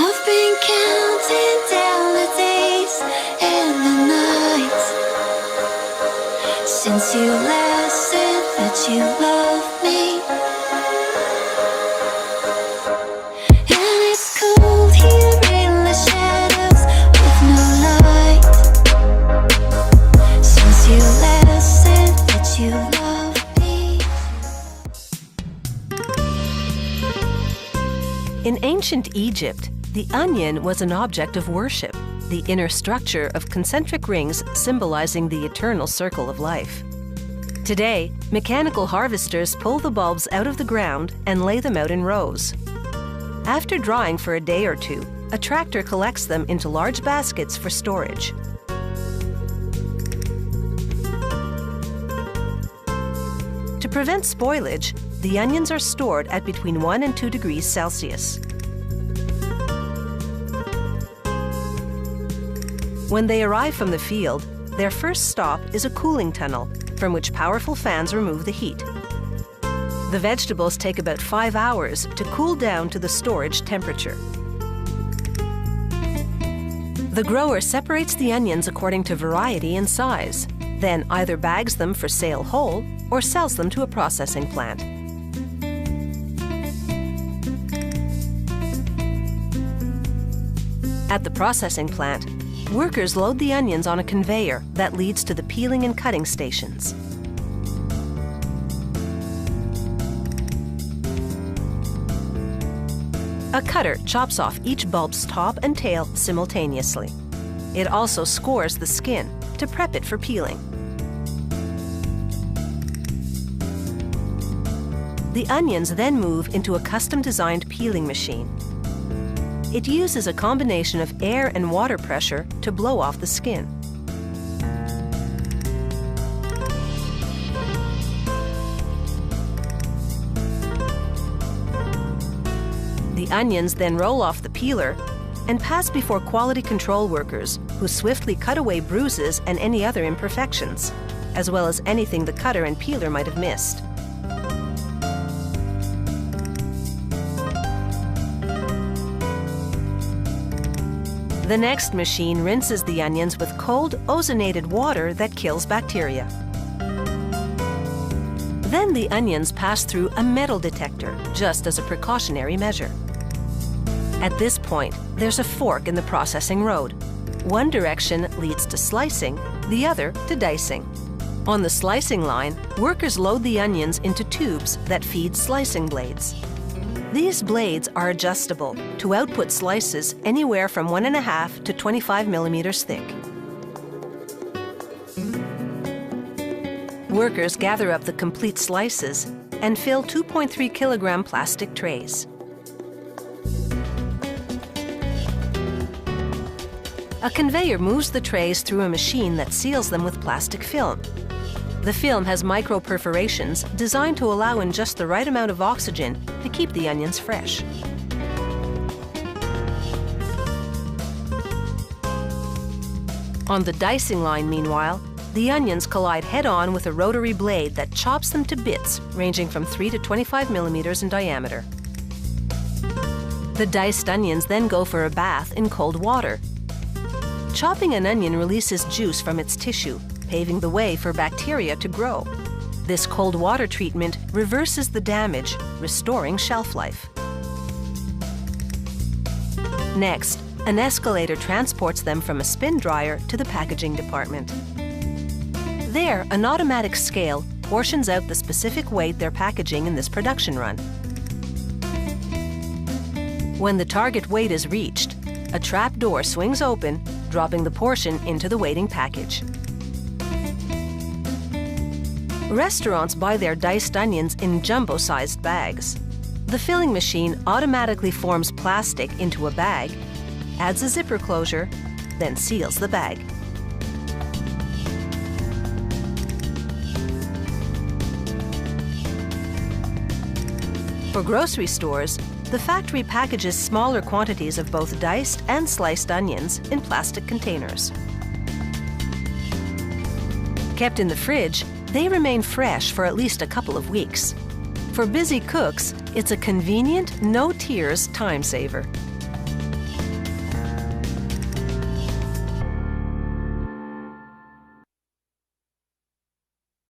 I've been counting down the days and the nights since you last said that you love me. And it's cold here in the shadows with no light since you last said that you love me. In ancient Egypt, the onion was an object of worship, the inner structure of concentric rings symbolizing the eternal circle of life. Today, mechanical harvesters pull the bulbs out of the ground and lay them out in rows. After drying for a day or two, a tractor collects them into large baskets for storage. To prevent spoilage, the onions are stored at between 1 and 2 degrees Celsius. When they arrive from the field, their first stop is a cooling tunnel, from which powerful fans remove the heat. The vegetables take about 5 hours to cool down to the storage temperature. The grower separates the onions according to variety and size, then either bags them for sale whole or sells them to a processing plant. At the processing plant, workers load the onions on a conveyor that leads to the peeling and cutting stations. A cutter chops off each bulb's top and tail simultaneously. It also scores the skin to prep it for peeling. The onions then move into a custom-designed peeling machine. It uses a combination of air and water pressure to blow off the skin. The onions then roll off the peeler and pass before quality control workers who swiftly cut away bruises and any other imperfections, as well as anything the cutter and peeler might have missed. The next machine rinses the onions with cold, ozonated water that kills bacteria. Then the onions pass through a metal detector, just as a precautionary measure. At this point, there's a fork in the processing road. One direction leads to slicing, the other to dicing. On the slicing line, workers load the onions into tubes that feed slicing blades. These blades are adjustable to output slices anywhere from 1.5 to 25 millimeters thick. Workers gather up the complete slices and fill 2.3 kilogram plastic trays. A conveyor moves the trays through a machine that seals them with plastic film. The film has micro perforations designed to allow in just the right amount of oxygen to keep the onions fresh. On the dicing line, meanwhile, the onions collide head-on with a rotary blade that chops them to bits ranging from 3 to 25 millimeters in diameter. The diced onions then go for a bath in cold water. Chopping an onion releases juice from its tissue, paving the way for bacteria to grow. This cold water treatment reverses the damage, restoring shelf life. Next, an escalator transports them from a spin dryer to the packaging department. There, an automatic scale portions out the specific weight they're packaging in this production run. When the target weight is reached, a trap door swings open, dropping the portion into the waiting package. Restaurants buy their diced onions in jumbo-sized bags. The filling machine automatically forms plastic into a bag, adds a zipper closure, then seals the bag. For grocery stores, the factory packages smaller quantities of both diced and sliced onions in plastic containers. Kept in the fridge, they remain fresh for at least a couple of weeks. For busy cooks, it's a convenient, no-tears time saver.